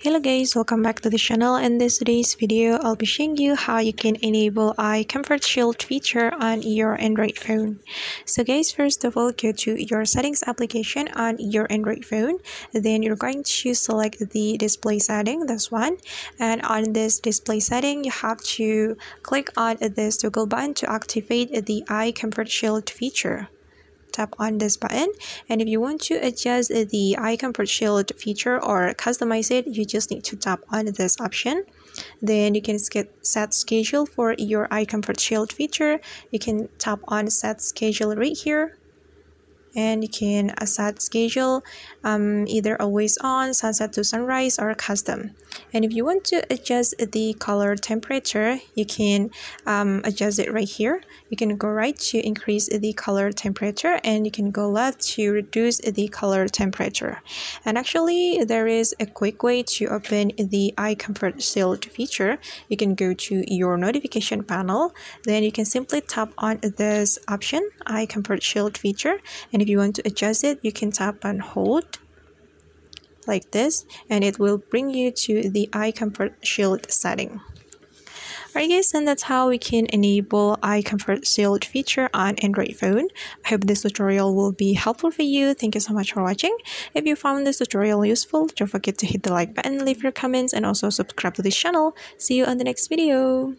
Hello guys, welcome back to the channel. In today's video, I'll be showing you how you can enable eye comfort shield feature on your Android phone. So guys, first of all, go to your settings application on your Android phone. Then you're going to select the display setting, this one. And on this display setting, you have to click on this toggle button to activate the eye comfort shield feature. Tap on this button, and if you want to adjust the eye comfort shield feature or customize it, you just need to tap on this option. Then you can set schedule for your eye comfort shield feature. You can tap on set schedule right here, and you can set schedule either always on, sunset to sunrise, or custom. And if you want to adjust the color temperature, you can adjust it right here. You can go right to increase the color temperature, and you can go left to reduce the color temperature. And actually, there is a quick way to open the eye comfort shield feature. You can go to your notification panel, then you can simply tap on this option, eye comfort shield feature, and if you want to adjust it, you can tap and hold like this, and it will bring you to the eye comfort shield setting. Alright guys, and that's how we can enable eye comfort shield feature on Android phone. I hope this tutorial will be helpful for you. Thank you so much for watching. If you found this tutorial useful, don't forget to hit the like button, leave your comments, and also subscribe to this channel. See you on the next video.